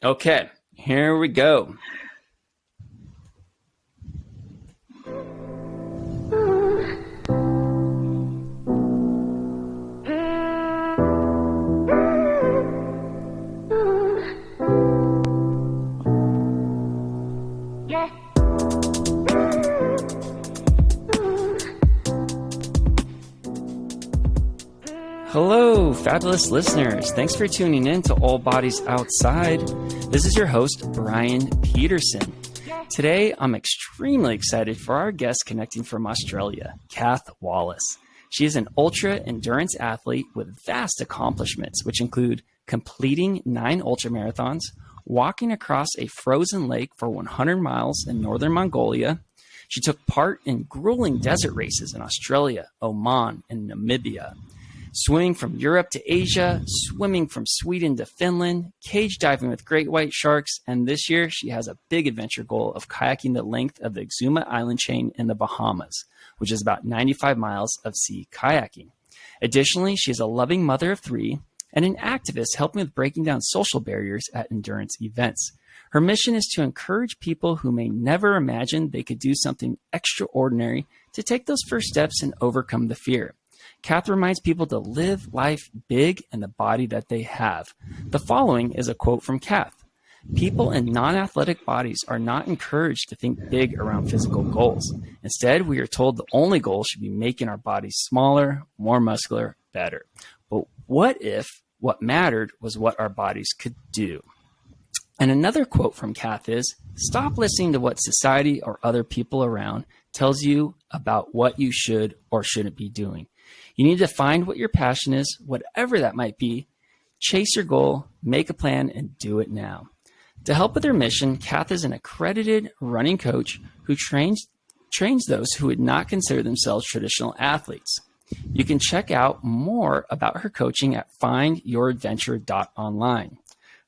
Okay, here we go. Hello, fabulous listeners. Thanks for tuning in to All Bodies Outside. This is your host, Brian Peterson. Today, I'm extremely excited for our guest connecting from Australia, Cath Wallis. She is an ultra-endurance athlete with vast accomplishments, which include completing 9 ultramarathons, walking across a frozen lake for 100 miles in northern Mongolia. She took part in grueling desert races in Australia, Oman, and Namibia. Swimming from Europe to Asia, swimming from Sweden to Finland, cage diving with great white sharks, and this year she has a big adventure goal of kayaking the length of the Exuma Island chain in the Bahamas, which is about 95 miles of sea kayaking. Additionally, she is a loving mother of 3 and an activist helping with breaking down social barriers at endurance events. Her mission is to encourage people who may never imagine they could do something extraordinary to take those first steps and overcome the fear. Cath reminds people to live life big in the body that they have. The following is a quote from Cath. People in non-athletic bodies are not encouraged to think big around physical goals. Instead, we are told the only goal should be making our bodies smaller, more muscular, better. But what if what mattered was what our bodies could do? And another quote from Cath is, stop listening to what society or other people around tells you about what you should or shouldn't be doing. You need to find what your passion is, whatever that might be. Chase your goal, make a plan, and do it now. To help with her mission, Cath is an accredited running coach who trains those who would not consider themselves traditional athletes. You can check out more about her coaching at findyouradventure.online.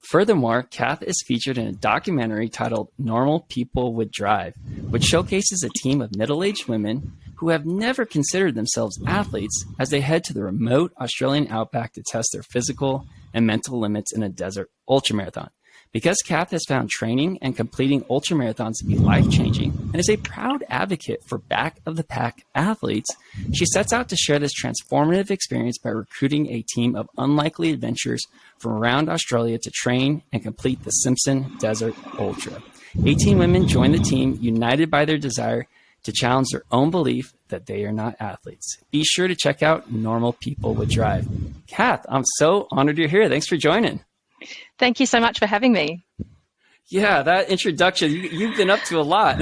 Furthermore, Cath is featured in a documentary titled Normal People Would Drive, which showcases a team of middle-aged women who have never considered themselves athletes as they head to the remote Australian outback to test their physical and mental limits in a desert ultramarathon. Because Cath has found training and completing ultramarathons to be life-changing and is a proud advocate for back-of-the-pack athletes, she sets out to share this transformative experience by recruiting a team of unlikely adventurers from around Australia to train and complete the Simpson Desert Ultra. 18 women join the team, united by their desire to challenge their own belief that they are not athletes. Be sure to check out Normal People Would Drive. Cath, I'm so honored you're here. Thanks for joining. Thank you so much for having me. Yeah, that introduction, you've been up to a lot.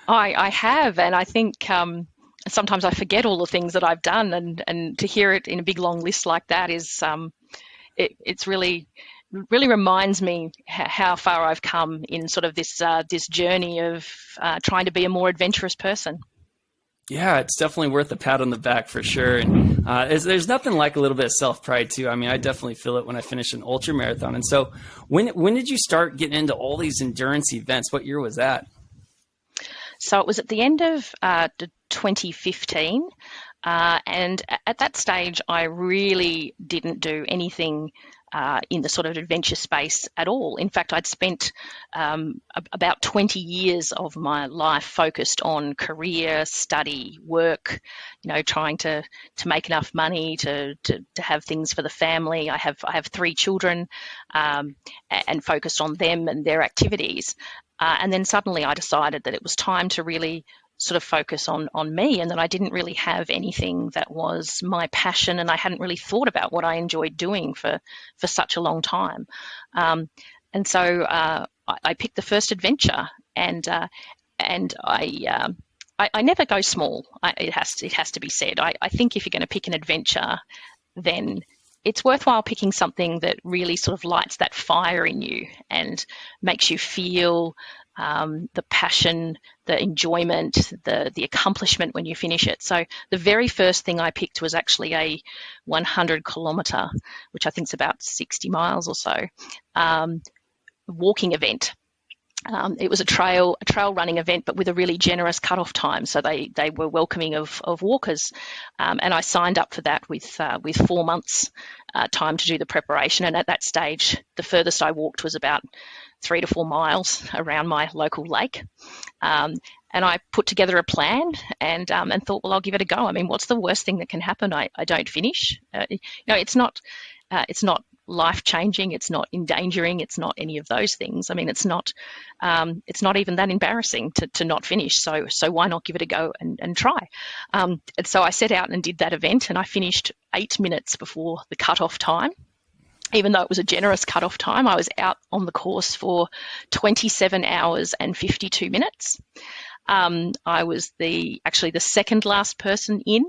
I have, and I think sometimes I forget all the things that I've done, and to hear it in a big long list like that is it's really reminds me how far I've come in sort of this journey of trying to be a more adventurous person. Yeah, it's definitely worth a pat on the back for sure. And there's nothing like a little bit of self-pride too. I mean, I definitely feel it when I finish an ultra marathon. And so when did you start getting into all these endurance events? What year was that? So it was at the end of 2015. And at that stage, I really didn't do anything in the sort of adventure space at all. In fact, I'd spent about 20 years of my life focused on career, study, work, trying to make enough money to have things for the family. I have 3 children and focused on them and their activities. And then suddenly I decided that it was time to really sort of focus on me, and that I didn't really have anything that was my passion, and I hadn't really thought about what I enjoyed doing for such a long time. And so I picked the first adventure, and I never go small. It has to be said. I think if you're going to pick an adventure, then it's worthwhile picking something that really sort of lights that fire in you and makes you feel the passion, the enjoyment, the accomplishment when you finish it. So the very first thing I picked was actually a 100-kilometre, which I think is about 60 miles or so, walking event. It was a trail running event, but with a really generous cutoff time. So they were welcoming of walkers, and I signed up for that with 4 months time to do the preparation. And at that stage, the furthest I walked was about 3 to 4 miles around my local lake. And I put together a plan and thought, well, I'll give it a go. I mean, what's the worst thing that can happen? I don't finish. It's not life-changing. It's not endangering. It's not any of those things. I mean, it's not even that embarrassing to not finish. So why not give it a go and try? And so I set out and did that event, and I finished 8 minutes before the cut-off time. Even though it was a generous cut-off time, I was out on the course for 27 hours and 52 minutes. I was actually the second last person in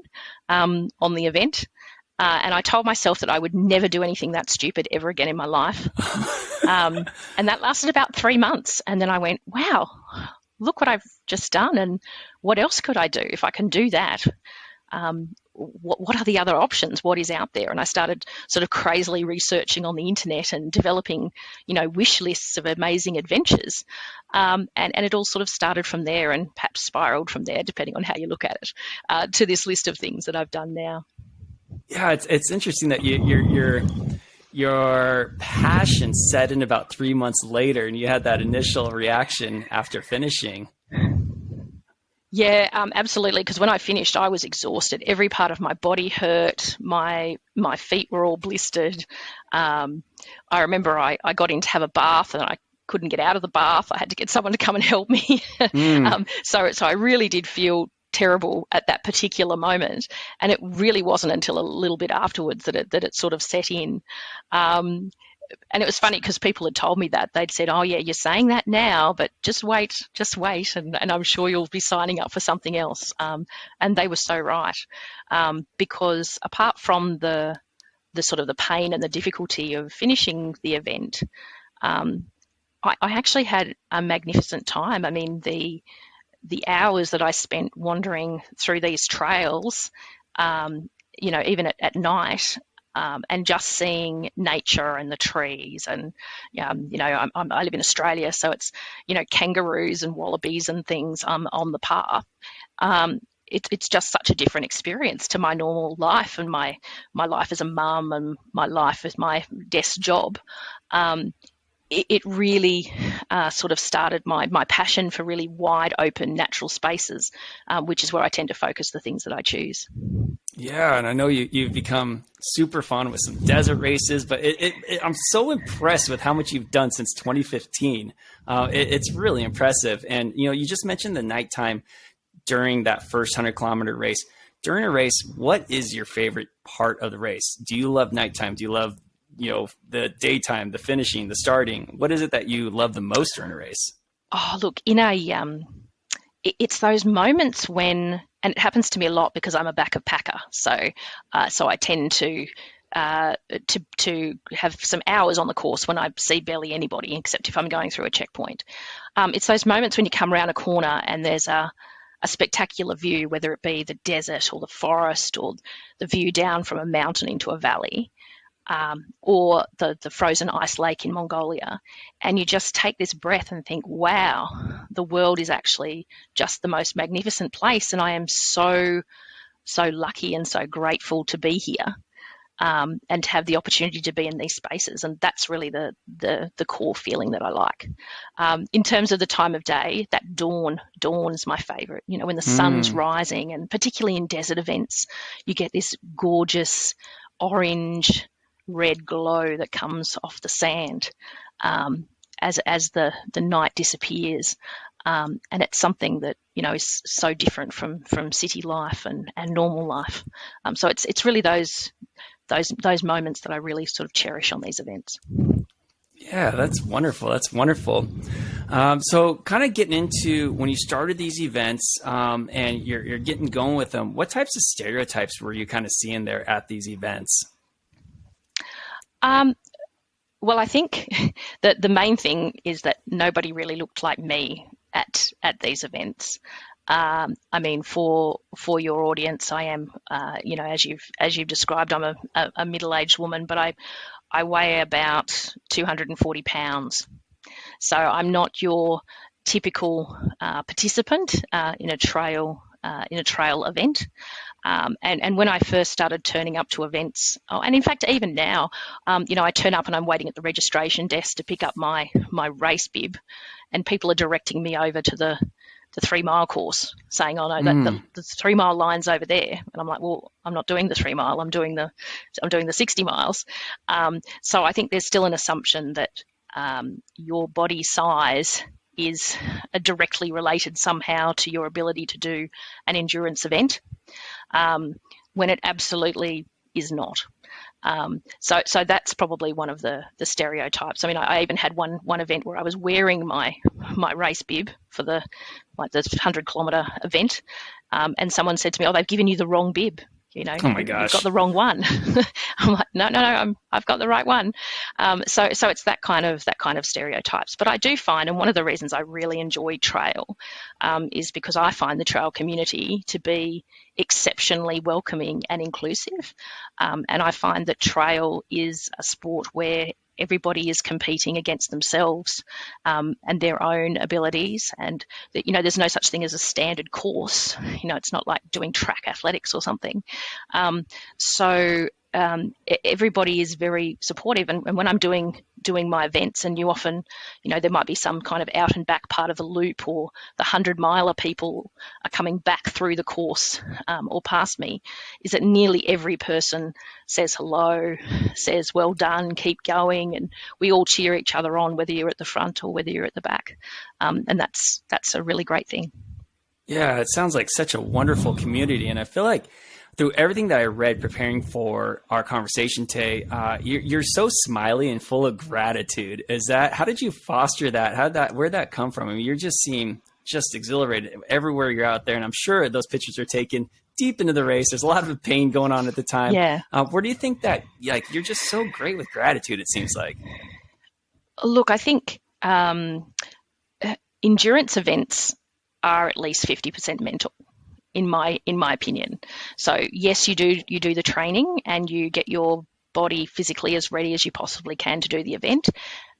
on the event. And I told myself that I would never do anything that stupid ever again in my life. And that lasted about 3 months. And then I went, wow, look what I've just done. And what else could I do if I can do that? What are the other options? What is out there? And I started sort of crazily researching on the internet and developing, wish lists of amazing adventures. And it all sort of started from there and perhaps spiraled from there, depending on how you look at it, to this list of things that I've done now. Yeah, it's interesting that your passion set in about 3 months later, and you had that initial reaction after finishing. Yeah, absolutely. Because when I finished, I was exhausted. Every part of my body hurt. My feet were all blistered. I remember I got in to have a bath and I couldn't get out of the bath. I had to get someone to come and help me. So I really did feel terrible at that particular moment, and it really wasn't until a little bit afterwards that it sort of set in. And it was funny because people had told me that. They'd said, oh yeah, you're saying that now, but just wait, and I'm sure you'll be signing up for something else. And they were so right, because apart from the sort of the pain and the difficulty of finishing the event, I actually had a magnificent time. I mean, the hours that I spent wandering through these trails, even at night, and just seeing nature and the trees, and I live in Australia, so it's kangaroos and wallabies and things on the path. It's just such a different experience to my normal life and my life as a mum and my life as my desk job. It really sort of started my passion for really wide open natural spaces, which is where I tend to focus the things that I choose. Yeah, and I know you've become super fun with some desert races, but I'm so impressed with how much you've done since 2015. It's really impressive. And, you just mentioned the nighttime during that first 100-kilometer race. During a race, what is your favorite part of the race? Do you love nighttime? Do you love the daytime, the finishing, the starting? What is it that you love the most during a race? Oh, look, it's those moments when, and it happens to me a lot because I'm a backup packer. So I tend to have some hours on the course when I see barely anybody, except if I'm going through a checkpoint. It's those moments when you come around a corner and there's a spectacular view, whether it be the desert or the forest or the view down from a mountain into a valley, or the frozen ice lake in Mongolia, and you just take this breath and think, wow, the world is actually just the most magnificent place, and I am so lucky and so grateful to be here, and to have the opportunity to be in these spaces. And that's really the core feeling that I like. In terms of the time of day, that dawn is my favorite, when the sun's rising, and particularly in desert events, you get this gorgeous orange red glow that comes off the sand as the night disappears, and it's something that is so different from city life and normal life. So it's really those moments that I really sort of cherish on these events. Yeah, that's wonderful. So kind of getting into when you started these events, and you're getting going with them, what types of stereotypes were you kind of seeing there at these events? Well, I think that the main thing is that nobody really looked like me at these events. I mean, for your audience, I am, as you've described, I'm a middle-aged woman, but I weigh about 240 pounds. So I'm not your typical participant in a trail event. And when I first started turning up to events, and in fact even now, I turn up and I'm waiting at the registration desk to pick up my race bib, and people are directing me over to the 3 mile course, saying, "Oh no, the 3 mile line's over there." And I'm like, "Well, I'm not doing the 3 mile. I'm doing the 60 miles." So I think there's still an assumption that your body size is directly related somehow to your ability to do an endurance event, when it absolutely is not. So that's probably one of the stereotypes. I mean, I even had one event where I was wearing my race bib for the 100-kilometer event, and someone said to me, "Oh, they've given you the wrong bib. Oh my gosh. You've got the wrong one." I'm like, no, I've got the right one. So it's that kind of stereotypes. But I do find, and one of the reasons I really enjoy trail, is because I find the trail community to be exceptionally welcoming and inclusive. And I find that trail is a sport where everybody is competing against themselves, and their own abilities, and that, there's no such thing as a standard course. It's not like doing track athletics or something. So everybody is very supportive, and when I'm doing my events, and you often, there might be some kind of out and back part of the loop, or the 100-miler people are coming back through the course, or past me, is that nearly every person says hello, says well done, keep going, and we all cheer each other on, whether you're at the front or whether you're at the back, and that's a really great thing. Yeah, it sounds like such a wonderful community, and I feel like through everything that I read preparing for our conversation today, you're so smiley and full of gratitude. How did you foster that? Where'd that come from? I mean, you just seem just exhilarated everywhere you're out there. And I'm sure those pictures are taken deep into the race. There's a lot of pain going on at the time. Yeah. Where do you think that, you're just so great with gratitude, it seems like? Look, I think endurance events are at least 50% mental, in my opinion. So yes, you do the training and you get your body physically as ready as you possibly can to do the event,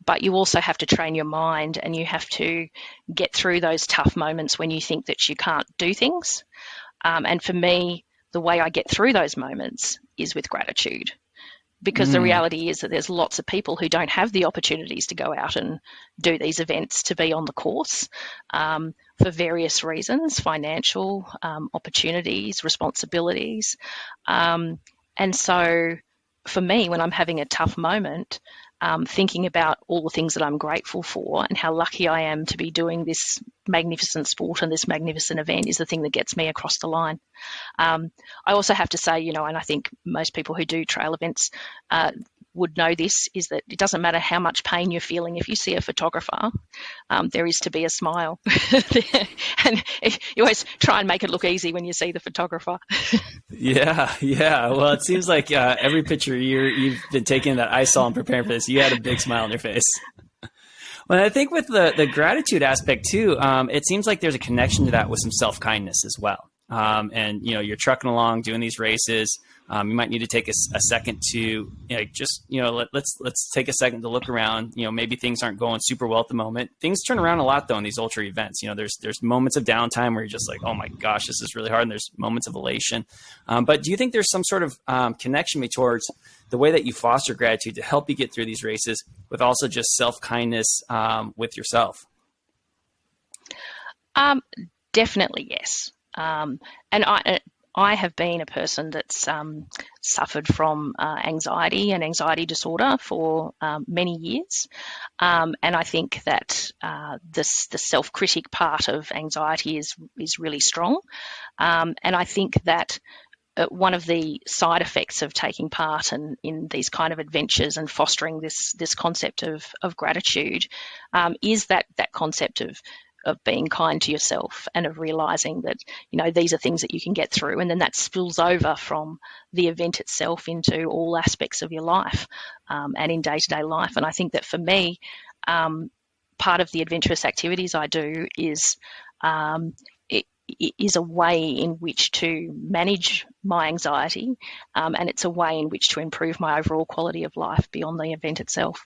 but you also have to train your mind, and you have to get through those tough moments when you think that you can't do things. And for me, the way I get through those moments is with gratitude, because the reality is that there's lots of people who don't have the opportunities to go out and do these events, to be on the course, for various reasons, financial, opportunities, responsibilities. And so for me, when I'm having a tough moment, thinking about all the things that I'm grateful for and how lucky I am to be doing this magnificent sport and this magnificent event is the thing that gets me across the line. I also have to say, and I think most people who do trail events would know this, is that it doesn't matter how much pain you're feeling. If you see a photographer, there is to be a smile. And you always try and make it look easy when you see the photographer. Yeah. Well, it seems like every picture you've been taking that I saw and preparing for this, you had a big smile on your face. Well, I think with the gratitude aspect too, it seems like there's a connection to that with some self-kindness as well. And you're trucking along, doing these races. You might need to take a second to let's take a second to look around. Maybe things aren't going super well at the moment. Things turn around a lot though in these ultra events. There's moments of downtime where you're just like, oh my gosh, this is really hard, and there's moments of elation. But do you think there's some sort of connection towards the way that you foster gratitude to help you get through these races, with also just self-kindness with yourself? Definitely yes. And I have been a person that's suffered from anxiety and anxiety disorder for many years, and I think that the self-critic part of anxiety is really strong, and I think that one of the side effects of taking part in these kind of adventures and fostering this concept of gratitude is that concept of being kind to yourself, and of realizing that these are things that you can get through, and then that spills over from the event itself into all aspects of your life, and in day-to-day life. And I think that for me, part of the adventurous activities I do is it is a way in which to manage my anxiety, and it's a way in which to improve my overall quality of life beyond the event itself.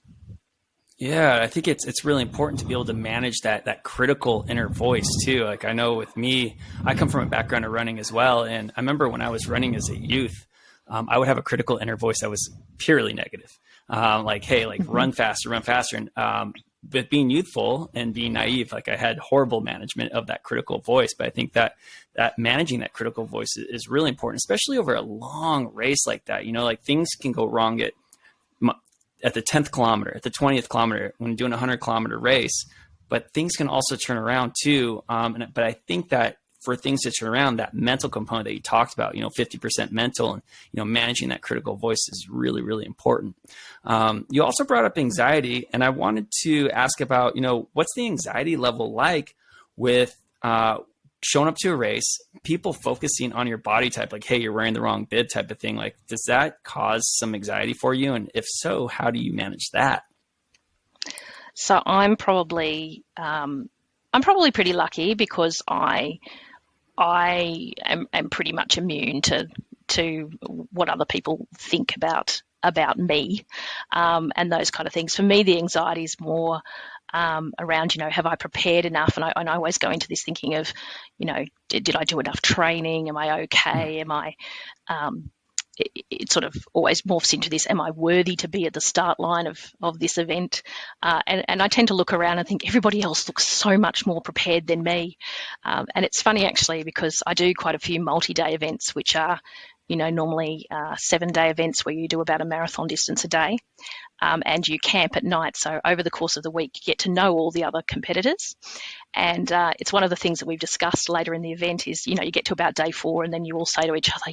Yeah, I think it's really important to be able to manage that critical inner voice too. Like I know with me, I come from a background of running as well, and I remember when I was running as a youth, I would have a critical inner voice that was purely negative, like hey, like run faster, and with being youthful and being naive, like I had horrible management of that critical voice. But I think that managing that critical voice is really important, especially over a long race like that. You know, like things can go wrong at the 10th kilometer, at the 20th kilometer, when doing a 100-kilometer race, but things can also turn around too. But I think that for things to turn around, that mental component that you talked about, 50% mental and, managing that critical voice is really, really important. You also brought up anxiety, and I wanted to ask about, what's the anxiety level like with showing up to a race, people focusing on your body type, like, hey, you're wearing the wrong bib type of thing. Like, does that cause some anxiety for you? And if so, how do you manage that? So I'm probably pretty lucky because I am pretty much immune to what other people think about me, and those kind of things. For me, the anxiety is more around, have I prepared enough? And I always go into this thinking of, did I do enough training? Am I okay? Am I, it sort of always morphs into this, am I worthy to be at the start line of this event? And I tend to look around and think everybody else looks so much more prepared than me. And it's funny actually, because I do quite a few multi-day events, which are, normally 7-day events where you do about a marathon distance a day. And you camp at night. So over the course of the week, you get to know all the other competitors. And it's one of the things that we've discussed later in the event is, you get to about day 4 and then you all say to each other,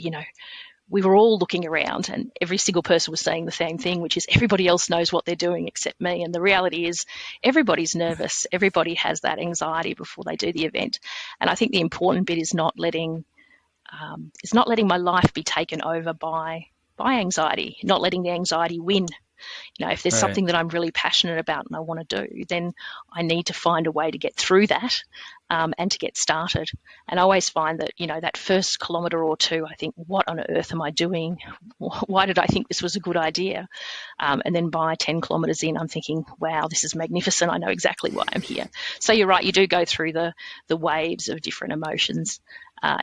we were all looking around and every single person was saying the same thing, which is everybody else knows what they're doing except me. And the reality is everybody's nervous. Everybody has that anxiety before they do the event. And I think the important bit is not letting my life be taken over by anxiety, not letting the anxiety win. If there's something that I'm really passionate about and I want to do, then I need to find a way to get through that and to get started. And I always find that, that first kilometre or two, I think, what on earth am I doing? Why did I think this was a good idea? And then by 10 kilometres in, I'm thinking, wow, this is magnificent. I know exactly why I'm here. So you're right, you do go through the waves of different emotions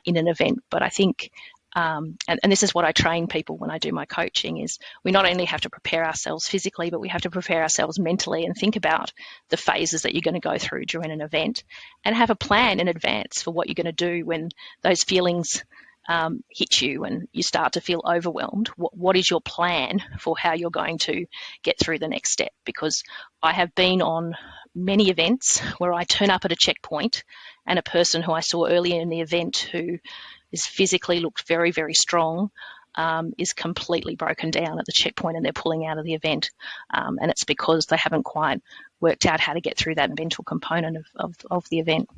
in an event. But I think and this is what I train people when I do my coaching is we not only have to prepare ourselves physically, but we have to prepare ourselves mentally and think about the phases that you're going to go through during an event and have a plan in advance for what you're going to do when those feelings hit you and you start to feel overwhelmed. What is your plan for how you're going to get through the next step? Because I have been on many events where I turn up at a checkpoint and a person who I saw earlier in the event who is physically looked very, very strong, is completely broken down at the checkpoint and they're pulling out of the event. And it's because they haven't quite worked out how to get through that mental component of the event.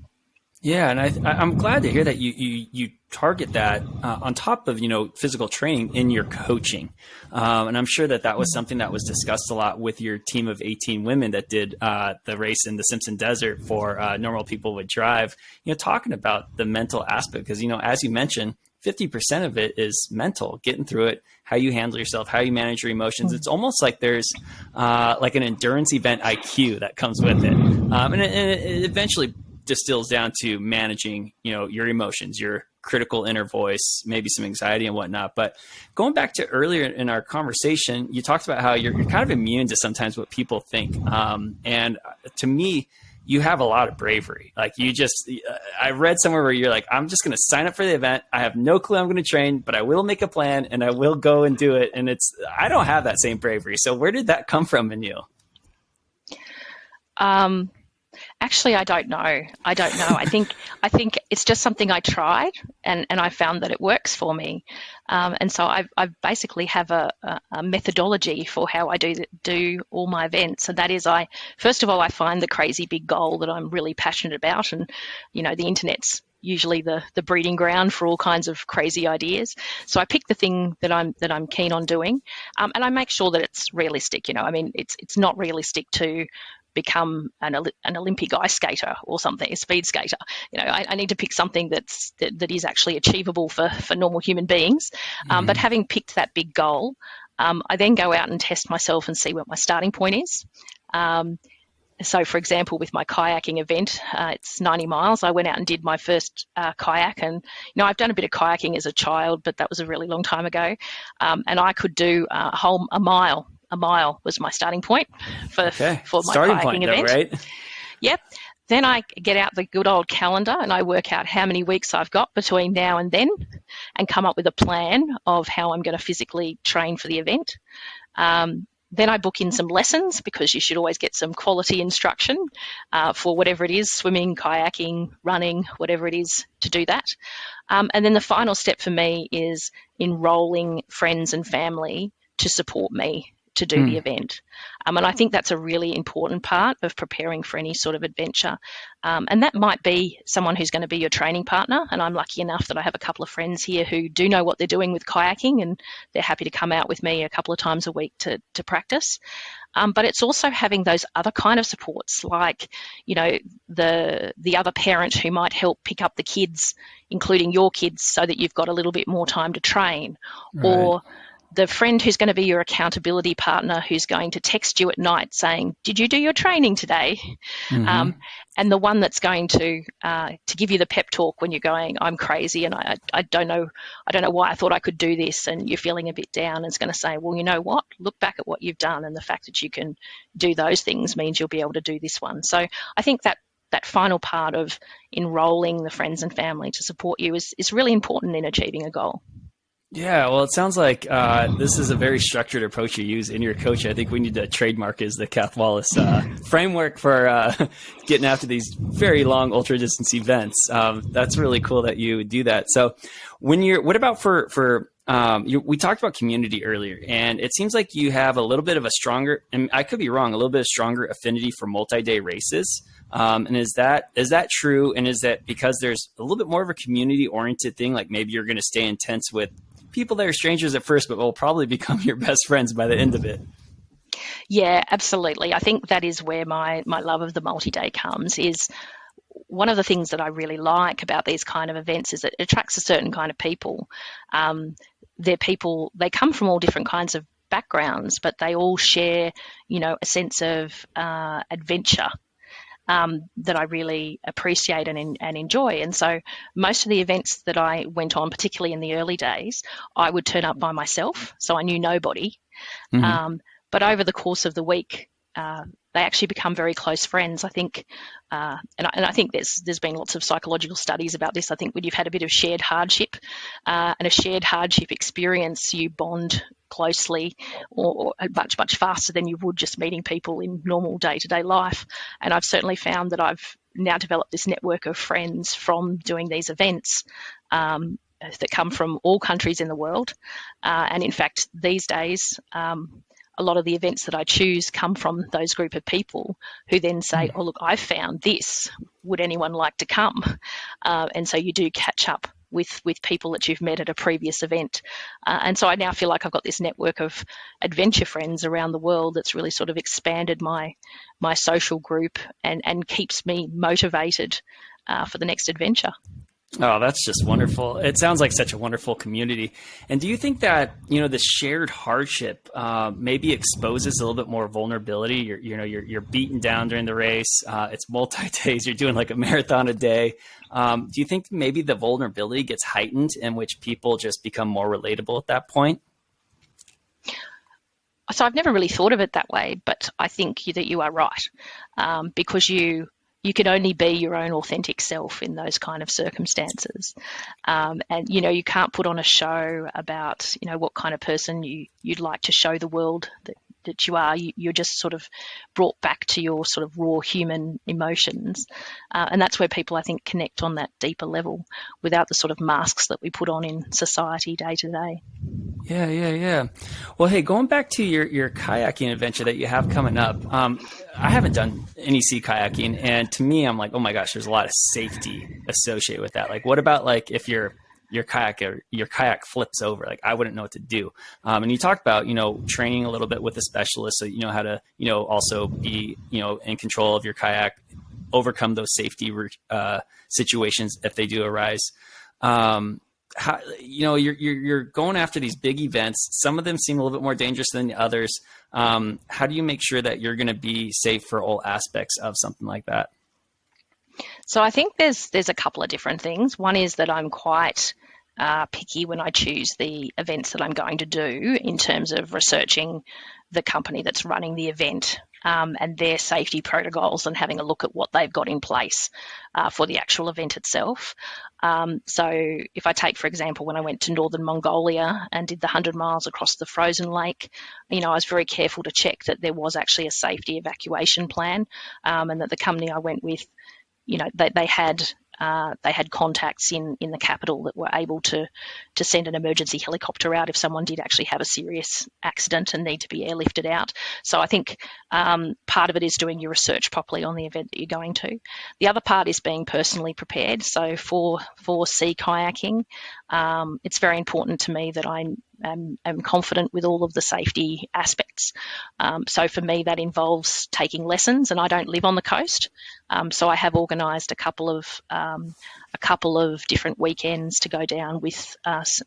Yeah, and I'm glad to hear that you target that on top of physical training in your coaching, and I'm sure that was something that was discussed a lot with your team of 18 women that did the race in the Simpson Desert for Normal People Would Drive. Talking about the mental aspect, because as you mentioned, 50% of it is mental, getting through it, how you handle yourself, how you manage your emotions. It's almost like there's like an endurance event IQ that comes with it, and it eventually distills down to managing, your emotions, your critical inner voice, maybe some anxiety and whatnot. But going back to earlier in our conversation, you talked about how you're kind of immune to sometimes what people think. And to me, you have a lot of bravery. Like I read somewhere where you're like, I'm just going to sign up for the event. I have no clue I'm going to train, but I will make a plan and I will go and do it. And I don't have that same bravery. So where did that come from in you? Actually, I don't know. I think it's just something I tried and I found that it works for me. And so I basically have a methodology for how I do all my events. And that is first of all, I find the crazy big goal that I'm really passionate about. And, the internet's usually the breeding ground for all kinds of crazy ideas. So I pick the thing that I'm keen on doing, and I make sure that it's realistic. It's not realistic to become an Olympic ice skater or something, a speed skater. I need to pick something that is actually achievable for normal human beings. But having picked that big goal, I then go out and test myself and see what my starting point is. So, for example, with my kayaking event, it's 90 miles. I went out and did my first kayak, and I've done a bit of kayaking as a child, but that was a really long time ago. And I could do a mile. A mile was my starting point for my kayaking event. Though, right? Yep. Then I get out the good old calendar and I work out how many weeks I've got between now and then, and come up with a plan of how I'm going to physically train for the event. Then I book in some lessons, because you should always get some quality instruction for whatever it is, swimming, kayaking, running, whatever it is, to do that. And then the final step for me is enrolling friends and family to support me to do the event. And I think that's a really important part of preparing for any sort of adventure. And that might be someone who's going to be your training partner. And I'm lucky enough that I have a couple of friends here who do know what they're doing with kayaking, and they're happy to come out with me a couple of times a week to practice. But it's also having those other kind of supports, like, the other parent who might help pick up the kids, including your kids, so that you've got a little bit more time to train. Right. Or the friend who's going to be your accountability partner, who's going to text you at night saying, "Did you do your training today?" Mm-hmm. And the one that's going to give you the pep talk when you're going, "I'm crazy and I don't know why I thought I could do this," and you're feeling a bit down, and it's going to say, "Well, you know what? Look back at what you've done, and the fact that you can do those things means you'll be able to do this one." So I think that final part of enrolling the friends and family to support you is really important in achieving a goal. Yeah, well, it sounds like this is a very structured approach you use in your coach. I think we need to trademark as the Cath Wallis framework for getting after these very long ultra distance events. That's really cool that you do that. So, what about for we talked about community earlier, and it seems like you have a little bit of a stronger, and I could be wrong, a little bit of stronger affinity for multi-day races. And is that true? And is that because there's a little bit more of a community oriented thing? Like maybe you're going to stay intense with people that are strangers at first, but will probably become your best friends by the end of it. Yeah, absolutely. I think that is where my love of the multi-day comes. Is one of the things that I really like about these kind of events is it attracts a certain kind of people. They're people, they come from all different kinds of backgrounds, but they all share, a sense of adventure that I really appreciate and enjoy. And so most of the events that I went on, particularly in the early days, I would turn up by myself, so I knew nobody. Mm-hmm. But over the course of the week, they actually become very close friends, I think. And I think there's been lots of psychological studies about this. I think when you've had a bit of shared hardship and a shared hardship experience, you bond closely or much, much faster than you would just meeting people in normal day-to-day life. And I've certainly found that I've now developed this network of friends from doing these events that come from all countries in the world. And in fact, these days, a lot of the events that I choose come from those group of people who then say, "Oh, look, I've found this. Would anyone like to come?" And so you do catch up with people that you've met at a previous event. And so I now feel like I've got this network of adventure friends around the world that's really sort of expanded my social group and keeps me motivated for the next adventure. Oh, that's just wonderful. It sounds like such a wonderful community. And do you think that, the shared hardship maybe exposes a little bit more vulnerability? You're beaten down during the race. It's multi-days. You're doing like a marathon a day. Do you think maybe the vulnerability gets heightened in which people just become more relatable at that point? So I've never really thought of it that way, but I think that you are right, because you can only be your own authentic self in those kind of circumstances. And, you can't put on a show about, what kind of person you'd like to show the world that you are. You're just sort of brought back to your sort of raw human emotions. And that's where people, I think, connect on that deeper level without the sort of masks that we put on in society day to day. Yeah. Well, hey, going back to your kayaking adventure that you have coming up, I haven't done any sea kayaking, and to me, I'm like, oh my gosh, there's a lot of safety associated with that. Like, what about like if your kayak flips over? Like, I wouldn't know what to do. And you talked about training a little bit with a specialist, so you know how to also be in control of your kayak, overcome those safety situations if they do arise. How, you're going after these big events. Some of them seem a little bit more dangerous than the others. How do you make sure that you're going to be safe for all aspects of something like that? So I think there's a couple of different things. One is that I'm quite picky when I choose the events that I'm going to do in terms of researching the company that's running the event and their safety protocols and having a look at what they've got in place for the actual event itself. So if I take, for example, when I went to northern Mongolia and did the 100 miles across the frozen lake, I was very careful to check that there was actually a safety evacuation plan and that the company I went with, they had contacts in the capital that were able to send an emergency helicopter out if someone did actually have a serious accident and need to be airlifted out. So I think part of it is doing your research properly on the event that you're going to. The other part is being personally prepared. So for sea kayaking, it's very important to me that I'm confident with all of the safety aspects. So for me, that involves taking lessons, and I don't live on the coast. So I have organised a couple of different weekends to go down with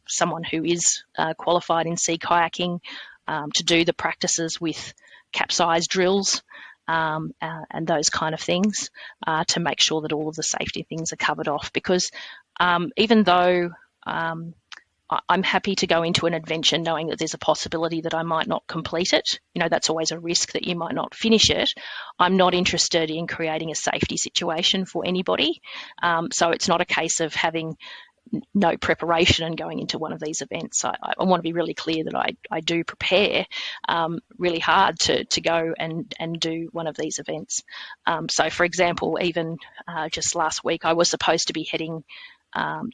someone who is qualified in sea kayaking to do the practices with capsize drills and those kind of things to make sure that all of the safety things are covered off. Because even though I'm happy to go into an adventure knowing that there's a possibility that I might not complete it. That's always a risk that you might not finish it. I'm not interested in creating a safety situation for anybody. So it's not a case of having no preparation and going into one of these events. I want to be really clear that I do prepare really hard to go and do one of these events. So for example, even just last week, I was supposed to be heading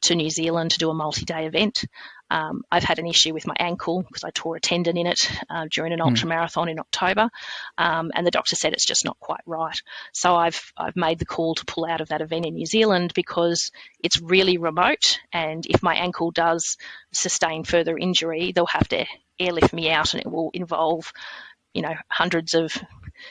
to New Zealand to do a multi-day event. I've had an issue with my ankle because I tore a tendon in it during an ultra marathon in October, and the doctor said it's just not quite right. So I've made the call to pull out of that event in New Zealand because it's really remote, and if my ankle does sustain further injury, they'll have to airlift me out, and it will involve hundreds of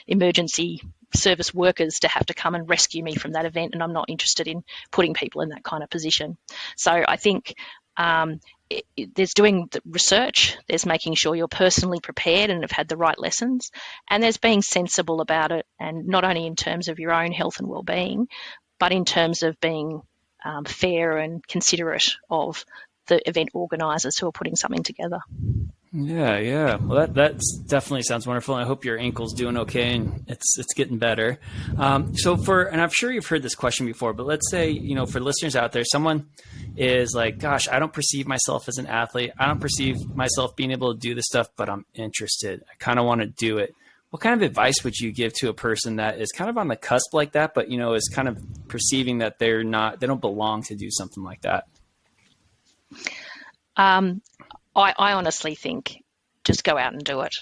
emergency service workers to have to come and rescue me from that event, and I'm not interested in putting people in that kind of position. So I think there's doing the research, there's making sure you're personally prepared and have had the right lessons, and there's being sensible about it, and not only in terms of your own health and well-being, but in terms of being fair and considerate of the event organisers who are putting something together. Yeah. Well, that definitely sounds wonderful. And I hope your ankle's doing okay and it's getting better. And I'm sure you've heard this question before, but let's say, for listeners out there, someone is like, gosh, I don't perceive myself as an athlete. I don't perceive myself being able to do this stuff, but I'm interested. I kind of want to do it. What kind of advice would you give to a person that is kind of on the cusp like that, but, is kind of perceiving that they don't belong to do something like that? I honestly think just go out and do it.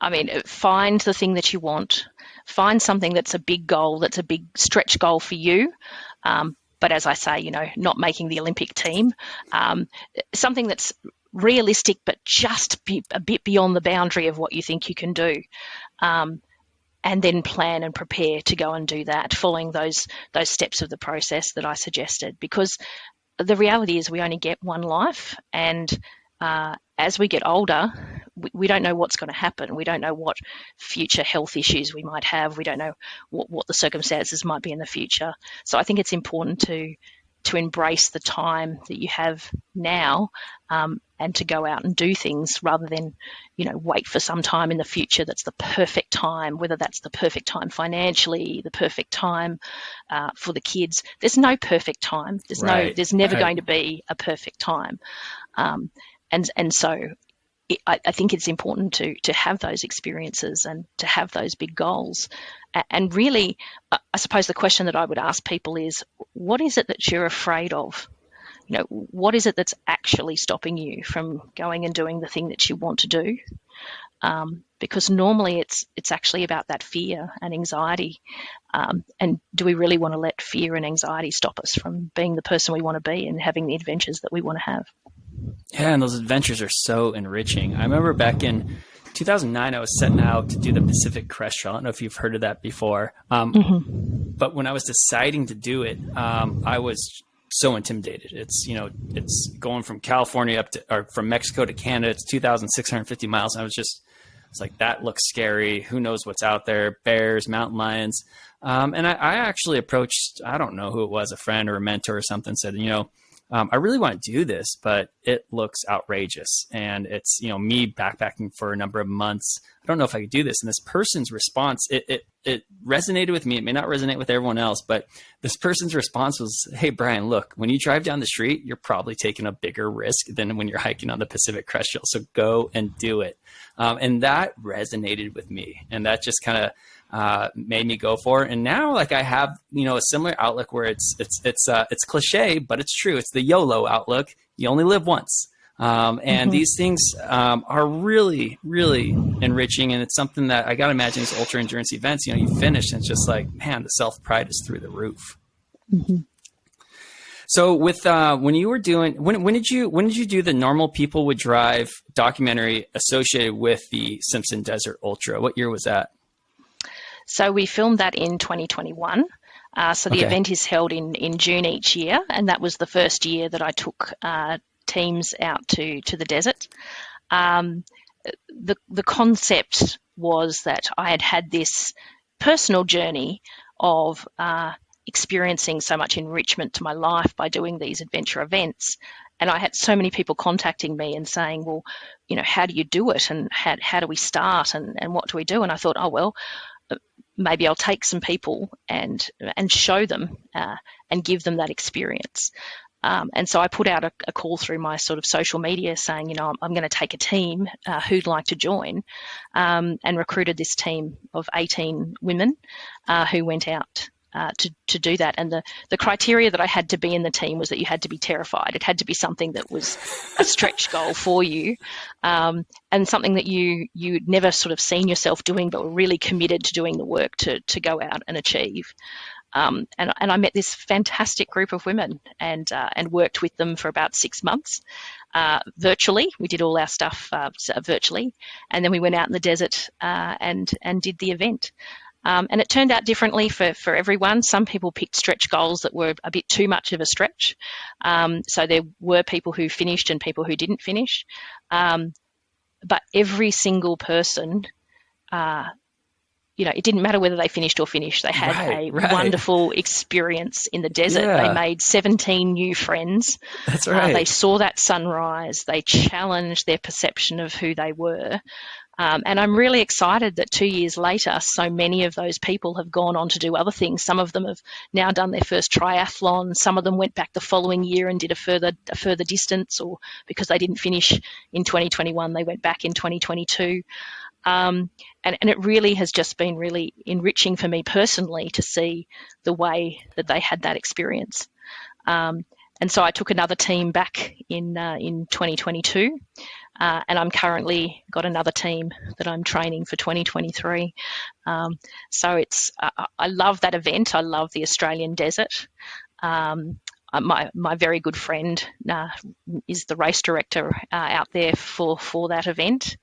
I mean, find the thing that you want. Find something that's a big goal, that's a big stretch goal for you. But as I say, not making the Olympic team. Something that's realistic, but just a bit beyond the boundary of what you think you can do. And then plan and prepare to go and do that, following those steps of the process that I suggested. Because the reality is we only get one life, and as we get older, we don't know what's going to happen. We don't know what future health issues we might have. We don't know what the circumstances might be in the future. So I think it's important to embrace the time that you have now and to go out and do things rather than, wait for some time in the future that's the perfect time, whether that's the perfect time financially, the perfect time for the kids. There's no perfect time. There's never going to be a perfect time. And so I think it's important to have those experiences and to have those big goals. And really, I suppose the question that I would ask people is, what is it that you're afraid of? What is it that's actually stopping you from going and doing the thing that you want to do? Because normally it's actually about that fear and anxiety. And do we really want to let fear and anxiety stop us from being the person we want to be and having the adventures that we want to have? Yeah, and those adventures are so enriching. I remember back in 2009, I was setting out to do the Pacific Crest Trail. I don't know if you've heard of that before. But when I was deciding to do it, I was so intimidated. It's going from California from Mexico to Canada. It's 2,650 miles. I was just It's like, that looks scary. Who knows what's out there? Bears, mountain lions. And I actually approached, I don't know who it was, a friend or a mentor or something, said, I really want to do this, but it looks outrageous. And it's, me backpacking for a number of months. I don't know if I could do this. And this person's response, it resonated with me. It may not resonate with everyone else, but this person's response was, hey, Brian, look, when you drive down the street, you're probably taking a bigger risk than when you're hiking on the Pacific Crest Trail. So go and do it. And that resonated with me. And that just kind of made me go for it. And now, like, I have, a similar outlook where it's cliche, but it's true. It's the YOLO outlook. You only live once. And these things are really, really enriching. And it's something that I got to imagine these ultra endurance events, you finish and it's just like, man, the self-pride is through the roof. Mm-hmm. So with, when you were doing, when did you do the Normal People Would Drive documentary associated with the Simpson Desert Ultra? What year was that? So we filmed that in 2021. So the event is held in June each year. And that was the first year that I took teams out to the desert. The concept was that I had this personal journey of experiencing so much enrichment to my life by doing these adventure events. And I had so many people contacting me and saying, well, how do you do it? And how do we start? And what do we do? And I thought, oh, well, maybe I'll take some people and show them and give them that experience. And so I put out a call through my sort of social media saying, I'm going to take a team who'd like to join, and recruited this team of 18 women who went out to do that. And the criteria that I had to be in the team was that you had to be terrified. It had to be something that was a stretch goal for you, and something that you'd never sort of seen yourself doing, but were really committed to doing the work to go out and achieve. And I met this fantastic group of women and worked with them for about 6 months virtually. We did all our stuff virtually, and then we went out in the desert and did the event. And it turned out differently for everyone. Some people picked stretch goals that were a bit too much of a stretch. So there were people who finished and people who didn't finish. But every single person, it didn't matter whether they finished or finished. They had a wonderful experience in the desert. Yeah. They made 17 new friends. That's right. They saw that sunrise. They challenged their perception of who they were. And I'm really excited that 2 years later, so many of those people have gone on to do other things. Some of them have now done their first triathlon. Some of them went back the following year and did a further distance, or because they didn't finish in 2021, they went back in 2022. And it really has just been really enriching for me personally to see the way that they had that experience. And so I took another team back in 2022. And I'm currently got another team that I'm training for 2023. So it's I love that event. I love the Australian desert. My very good friend is the race director out there for that event.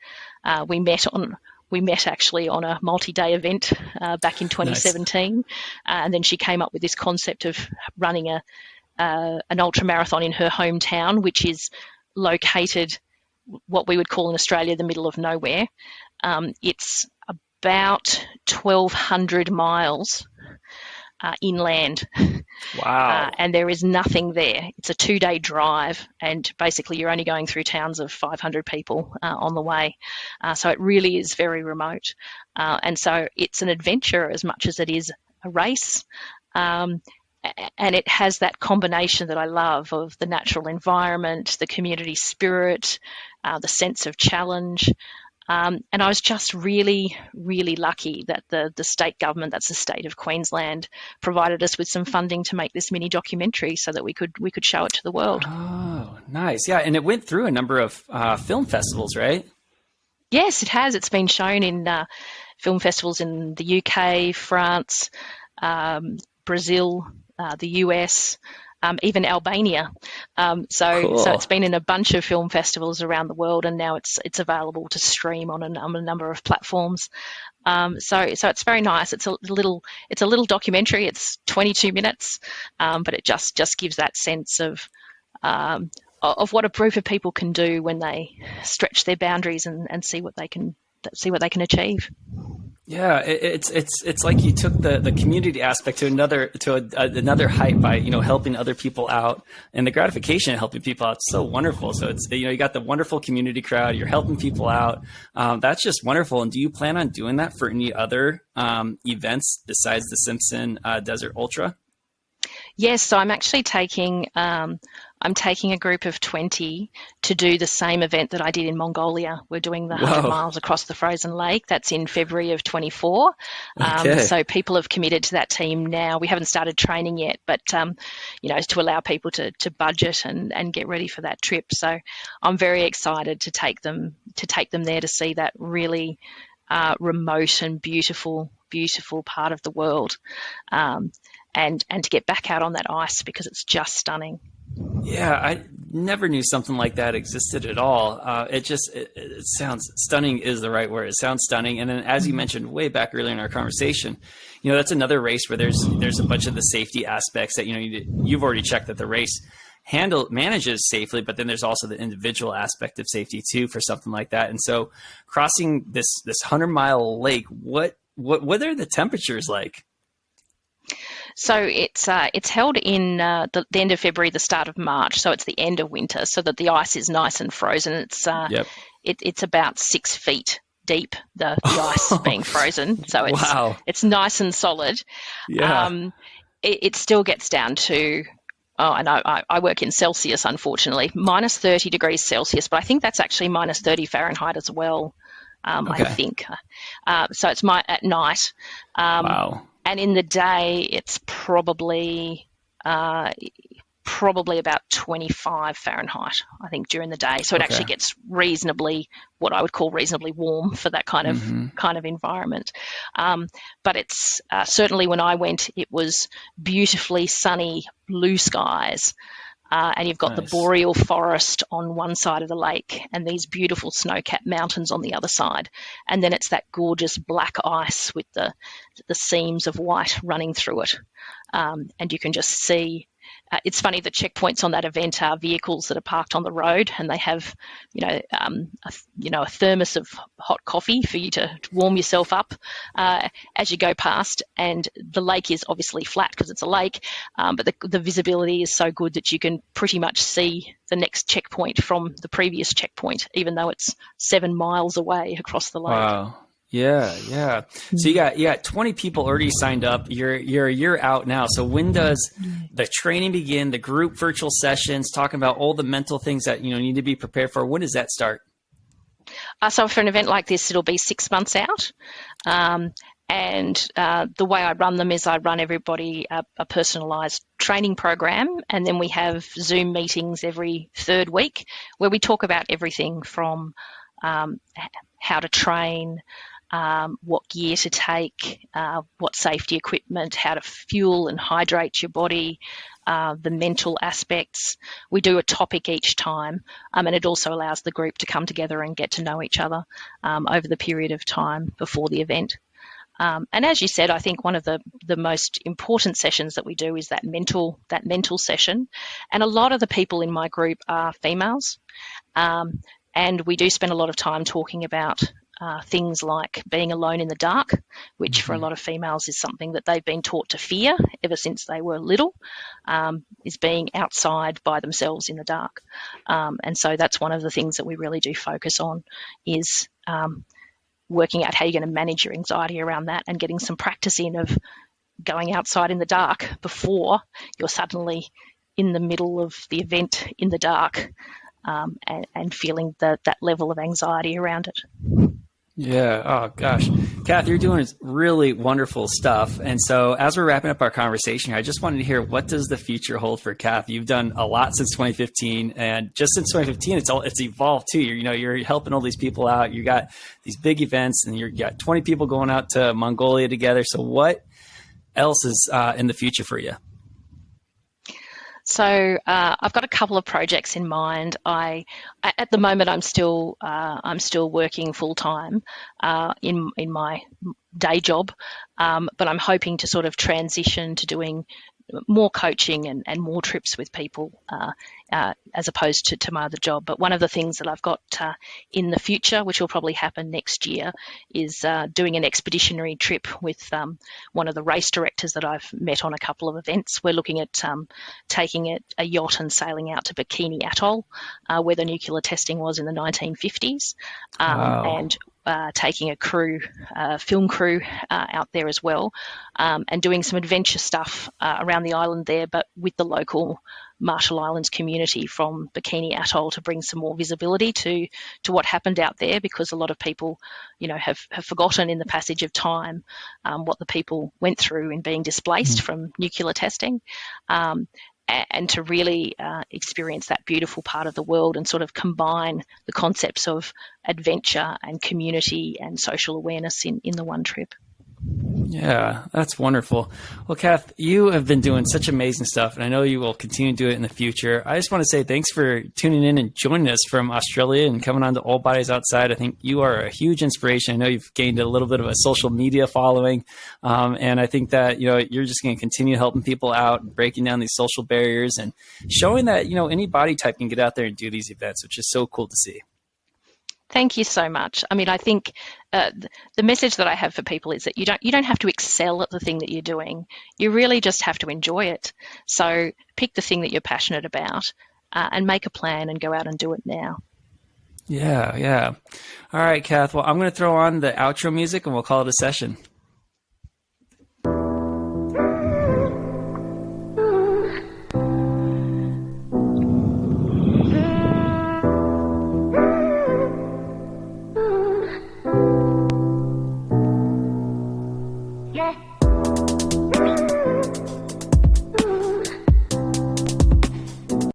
We met actually on a multi-day event back in 2017, nice. And then she came up with this concept of running an ultra marathon in her hometown, which is located what we would call in Australia the middle of nowhere. It's about 1,200 miles inland. Wow. And there is nothing there. It's a 2-day drive, and basically you're only going through towns of 500 people on the way. So it really is very remote. And so it's an adventure as much as it is a race. And it has that combination that I love of the natural environment, the community spirit, the sense of challenge. And I was just really, really lucky that the state government, that's the state of Queensland, provided us with some funding to make this mini documentary so that we could show it to the world. Oh, nice. Yeah, and it went through a number of film festivals, right? Yes, it has. It's been shown in film festivals in the UK, France, Brazil, the US, even Albania. Cool. So it's been in a bunch of film festivals around the world, and now it's available to stream on a number of platforms. So it's very nice. It's a little documentary. It's 22 minutes, but it just gives that sense of what a group of people can do when they stretch their boundaries and see what they can they can achieve. Yeah, it's like you took the community aspect to another height by helping other people out, and the gratification of helping people out is so wonderful. So it's you got the wonderful community crowd, you're helping people out. That's just wonderful. And do you plan on doing that for any other events besides the Simpson Desert Ultra? Yes, so I'm actually taking a group of 20 to do the same event that I did in Mongolia. We're doing the 100 miles across the frozen lake. That's in February of 24. Okay. So people have committed to that team now. We haven't started training yet, but to allow people to budget and get ready for that trip. So I'm very excited to take them there to see that really remote and beautiful part of the world. And to get back out on that ice because it's just stunning. Yeah, I never knew something like that existed at all. It sounds stunning is the right word. It sounds stunning. And then as you mentioned way back earlier in our conversation, that's another race where there's a bunch of the safety aspects that, you've already checked that the race manages safely, but then there's also the individual aspect of safety too for something like that. And so crossing this 100-mile lake, what are the temperatures like? So it's held in the end of February, the start of March. So it's the end of winter, so that the ice is nice and frozen. It's it's about 6 feet deep, the ice being frozen. So it's nice and solid. Yeah. It still gets down to and I work in Celsius, unfortunately, minus 30 degrees Celsius, but I think that's actually minus 30 Fahrenheit as well. I think. So it's at night. Wow. And in the day, it's probably about 25 Fahrenheit, I think, during the day. So it actually gets what I would call reasonably warm for that kind of environment. But it's certainly when I went, it was beautifully sunny, blue skies. And you've got the boreal forest on one side of the lake and these beautiful snow-capped mountains on the other side. And then it's that gorgeous black ice with the seams of white running through it. And you can just see. It's funny, the checkpoints on that event are vehicles that are parked on the road, and they have, a thermos of hot coffee for you to warm yourself up as you go past. And the lake is obviously flat because it's a lake, but the visibility is so good that you can pretty much see the next checkpoint from the previous checkpoint, even though it's 7 miles away across the lake. Wow. Yeah. So you got 20 people already signed up. You're a year out now. So when does the training begin? The group virtual sessions, talking about all the mental things that need to be prepared for. When does that start? So for an event like this, it'll be 6 months out. And the way I run them is I run everybody a personalised training program, and then we have Zoom meetings every third week where we talk about everything from how to train, what gear to take, what safety equipment, how to fuel and hydrate your body, the mental aspects. We do a topic each time, and it also allows the group to come together and get to know each other over the period of time before the event. And as you said, I think one of the most important sessions that we do is that mental session. And a lot of the people in my group are females, and we do spend a lot of time talking about things like being alone in the dark, which for a lot of females is something that they've been taught to fear ever since they were little, is being outside by themselves in the dark. And so that's one of the things that we really do focus on is working out how you're going to manage your anxiety around that and getting some practice in of going outside in the dark before you're suddenly in the middle of the event in the dark, and feeling that level of anxiety around it. Yeah. Oh, gosh. Cath, you're doing really wonderful stuff. And so as we're wrapping up our conversation here, I just wanted to hear, what does the future hold for Cath? You've done a lot since 2015, and just since 2015, it's evolved too. You're helping all these people out. You got these big events, and you got 20 people going out to Mongolia together. So what else is in the future for you? So I've got a couple of projects in mind. At the moment, I'm still working full time in my day job, but I'm hoping to sort of transition to doing more coaching and more trips with people as opposed to my other job. But one of the things that I've got in the future, which will probably happen next year, is doing an expeditionary trip with one of the race directors that I've met on a couple of events. We're looking at taking a yacht and sailing out to Bikini Atoll, where the nuclear testing was in the 1950s, and taking a crew, film crew out there as well, and doing some adventure stuff around the island there, but with the local Marshall Islands community from Bikini Atoll to bring some more visibility to what happened out there, because a lot of people, have forgotten in the passage of time what the people went through in being displaced from nuclear testing. And to really experience that beautiful part of the world and sort of combine the concepts of adventure and community and social awareness in the one trip. Yeah, that's wonderful. Well, Cath, you have been doing such amazing stuff, and I know you will continue to do it in the future. I just want to say thanks for tuning in and joining us from Australia and coming on to All Bodies Outside. I think you are a huge inspiration. I know you've gained a little bit of a social media following, and I think that you're just going to continue helping people out and breaking down these social barriers and showing that any body type can get out there and do these events, which is so cool to see. Thank you so much. I mean, I think the message that I have for people is that you don't have to excel at the thing that you're doing. You really just have to enjoy it. So pick the thing that you're passionate about and make a plan and go out and do it now. Yeah. All right, Cath. Well, I'm going to throw on the outro music and we'll call it a session.